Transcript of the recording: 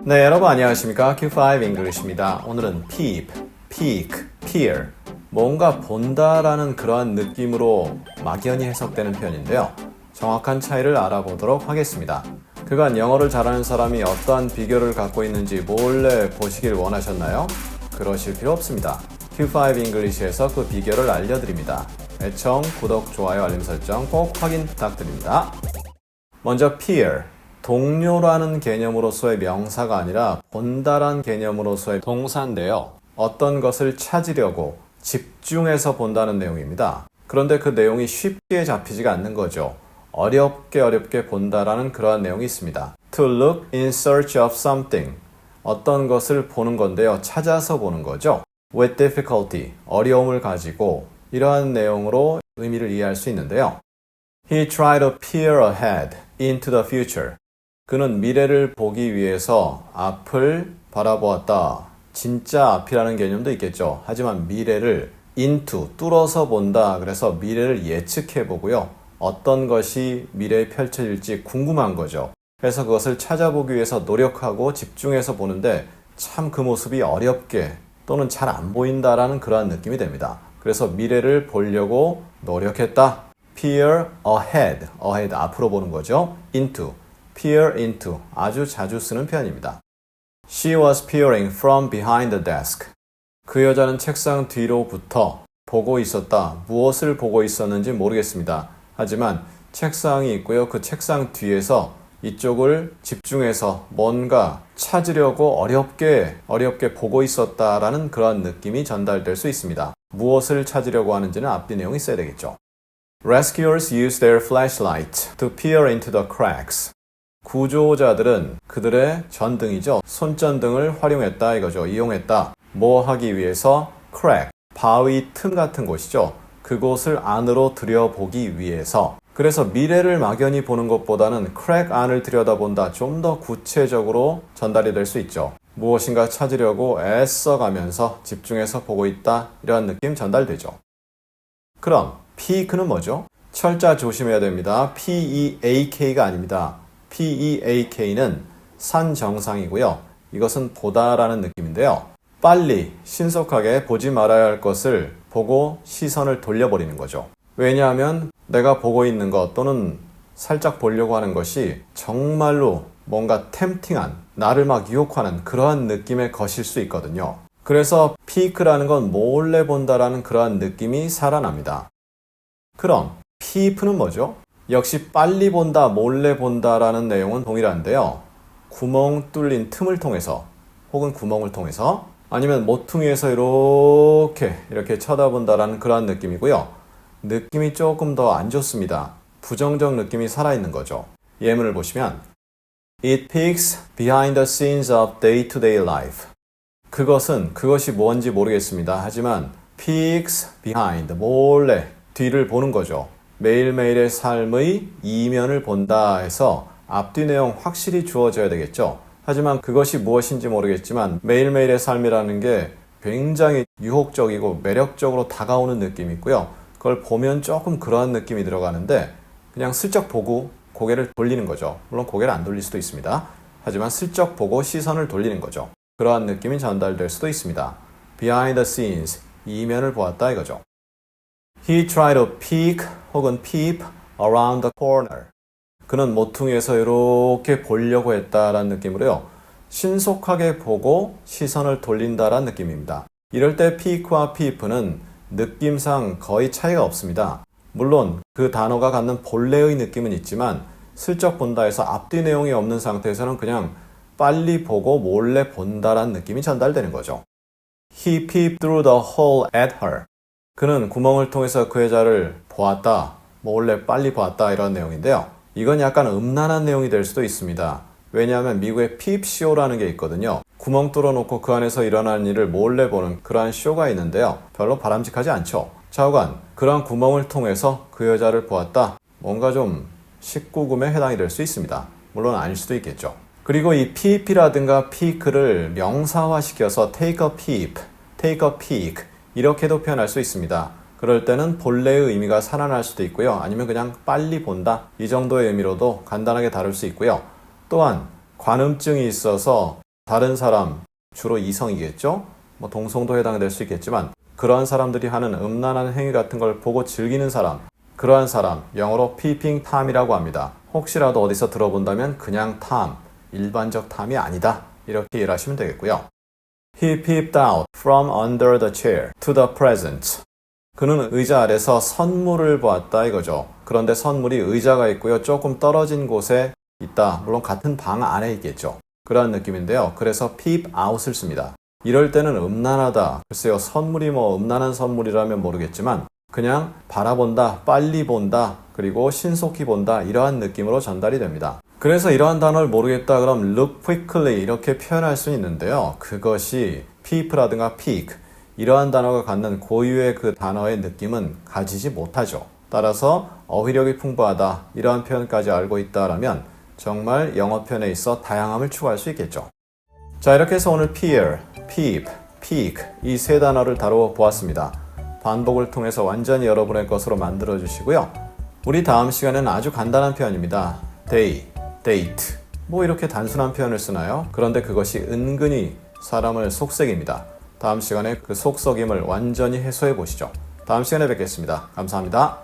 네, 여러분 안녕하십니까? Q5 English입니다. 오늘은 peep, peek, peer, 뭔가 본다라는 그러한 느낌으로 막연히 해석되는 표현인데요. 정확한 차이를 알아보도록 하겠습니다. 그간 영어를 잘하는 사람이 어떠한 비결을 갖고 있는지 몰래 보시길 원하셨나요? 그러실 필요 없습니다. Q5 English에서 그 비결을 알려드립니다. 애청, 구독, 좋아요, 알림 설정 꼭 확인 부탁드립니다. 먼저 peer, 동료라는 개념으로서의 명사가 아니라 본다란 개념으로서의 동사인데요. 어떤 것을 찾으려고 집중해서 본다는 내용입니다. 그런데 그 내용이 쉽게 잡히지가 않는 거죠. 어렵게 본다라는 그러한 내용이 있습니다. To look in search of something. 어떤 것을 보는 건데요. 찾아서 보는 거죠. With difficulty. 어려움을 가지고 이러한 내용으로 의미를 이해할 수 있는데요. He tried to peer ahead into the future. 그는 미래를 보기 위해서 앞을 바라보았다. 진짜 앞이라는 개념도 있겠죠. 하지만 미래를 into, 뚫어서 본다. 그래서 미래를 예측해 보고요. 어떤 것이 미래에 펼쳐질지 궁금한 거죠. 그래서 그것을 찾아보기 위해서 노력하고 집중해서 보는데 참 그 모습이 어렵게 또는 잘 안 보인다라는 그러한 느낌이 됩니다. 그래서 미래를 보려고 노력했다. peer ahead, ahead 앞으로 보는 거죠. into, peer into 아주 자주 쓰는 표현입니다. She was peering from behind the desk. 그 여자는 책상 뒤로부터 보고 있었다. 무엇을 보고 있었는지 모르겠습니다. 하지만 책상이 있고요. 그 책상 뒤에서 이쪽을 집중해서 뭔가 찾으려고 어렵게 보고 있었다라는 그런 느낌이 전달될 수 있습니다. 무엇을 찾으려고 하는지는 앞뒤 내용이 있어야 되겠죠. Rescuers use their flashlight to peer into the cracks. 구조자들은 그들의 전등이죠. 손전등을 활용했다 이거죠. 이용했다. 뭐 하기 위해서? crack, 바위 틈 같은 곳이죠. 그곳을 안으로 들여보기 위해서. 그래서 미래를 막연히 보는 것보다는 crack 안을 들여다본다. 좀 더 구체적으로 전달이 될 수 있죠. 무엇인가 찾으려고 애써가면서 집중해서 보고 있다. 이러한 느낌 전달되죠. 그럼 peek는 뭐죠? 철자 조심해야 됩니다. P-E-A-K가 아닙니다. P-E-A-K는 산 정상이고요. 이것은 보다라는 느낌인데요. 빨리, 신속하게 보지 말아야 할 것을 보고 시선을 돌려버리는 거죠. 왜냐하면 내가 보고 있는 것 또는 살짝 보려고 하는 것이 정말로 뭔가 템팅한, 나를 막 유혹하는 그러한 느낌의 것일 수 있거든요. 그래서 피크라는 건 몰래 본다라는 그러한 느낌이 살아납니다. 그럼 peep는 뭐죠? 역시 빨리 본다, 몰래 본다라는 내용은 동일한데요. 구멍 뚫린 틈을 통해서 혹은 구멍을 통해서 아니면 모퉁이에서 이렇게 쳐다본다라는 그러한 느낌이고요. 느낌이 조금 더 안 좋습니다. 부정적 느낌이 살아있는 거죠. 예문을 보시면 It peeks behind the scenes of day-to-day life. 그것이 뭔지 모르겠습니다. 하지만 peeks behind, 몰래 뒤를 보는 거죠. 매일매일의 삶의 이면을 본다 해서 앞뒤 내용 확실히 주어져야 되겠죠. 하지만 그것이 무엇인지 모르겠지만 매일매일의 삶이라는 게 굉장히 유혹적이고 매력적으로 다가오는 느낌이 있고요. 그걸 보면 조금 그러한 느낌이 들어가는데 그냥 슬쩍 보고 고개를 돌리는 거죠. 물론 고개를 안 돌릴 수도 있습니다. 하지만 슬쩍 보고 시선을 돌리는 거죠. 그러한 느낌이 전달될 수도 있습니다. Behind the scenes, 이면을 보았다 이거죠. He tried to peek 혹은 peep around the corner. 그는 모퉁이에서 이렇게 보려고 했다라는 느낌으로요. 신속하게 보고 시선을 돌린다라는 느낌입니다. 이럴 때 peek와 peep는 느낌상 거의 차이가 없습니다. 물론 그 단어가 갖는 본래의 느낌은 있지만 슬쩍 본다 해서 앞뒤 내용이 없는 상태에서는 그냥 빨리 보고 몰래 본다라는 느낌이 전달되는 거죠. He peeped through the hole at her. 그는 구멍을 통해서 그 여자를 보았다, 몰래 빨리 보았다 이런 내용인데요. 이건 약간 음란한 내용이 될 수도 있습니다. 왜냐하면 미국에 핍쇼라는 게 있거든요. 구멍 뚫어놓고 그 안에서 일어나는 일을 몰래 보는 그러한 쇼가 있는데요. 별로 바람직하지 않죠. 좌우간, 그러한 구멍을 통해서 그 여자를 보았다. 뭔가 좀 19금에 해당이 될 수 있습니다. 물론 아닐 수도 있겠죠. 그리고 이 peep이라든가 peek를 명사화시켜서 take a peep, take a peek 이렇게도 표현할 수 있습니다. 그럴 때는 본래의 의미가 살아날 수도 있고요. 아니면 그냥 빨리 본다 이 정도의 의미로도 간단하게 다룰 수 있고요. 또한 관음증이 있어서 다른 사람, 주로 이성이겠죠? 뭐 동성도 해당될 수 있겠지만 그러한 사람들이 하는 음란한 행위 같은 걸 보고 즐기는 사람, 그러한 사람, 영어로 peeping Tom이라고 합니다. 혹시라도 어디서 들어본다면 그냥 Tom, 일반적 탐이 아니다. 이렇게 이해를 하시면 되겠고요. He peeped out from under the chair to the present. 그는 의자 아래서 선물을 보았다 이거죠. 그런데 선물이 의자가 있고요. 조금 떨어진 곳에 있다. 물론 같은 방 안에 있겠죠. 그런 느낌인데요. 그래서 peep out을 씁니다. 이럴 때는 음란하다. 글쎄요. 선물이 뭐 음란한 선물이라면 모르겠지만 그냥 바라본다, 빨리 본다, 그리고 신속히 본다 이러한 느낌으로 전달이 됩니다. 그래서 이러한 단어를 모르겠다 그럼 look quickly 이렇게 표현할 수 있는데요. 그것이 peep라든가 peek 이러한 단어가 갖는 고유의 그 단어의 느낌은 가지지 못하죠. 따라서 어휘력이 풍부하다 이러한 표현까지 알고 있다라면 정말 영어 표현에 있어 다양함을 추구할 수 있겠죠. 자, 이렇게 해서 오늘 peer, peep, peek 이 세 단어를 다루어 보았습니다. 반복을 통해서 완전히 여러분의 것으로 만들어 주시고요. 우리 다음 시간에는 아주 간단한 표현입니다. day, date 뭐 이렇게 단순한 표현을 쓰나요? 그런데 그것이 은근히 사람을 속삭입니다. 다음 시간에 그 속삭임을 완전히 해소해 보시죠. 다음 시간에 뵙겠습니다. 감사합니다.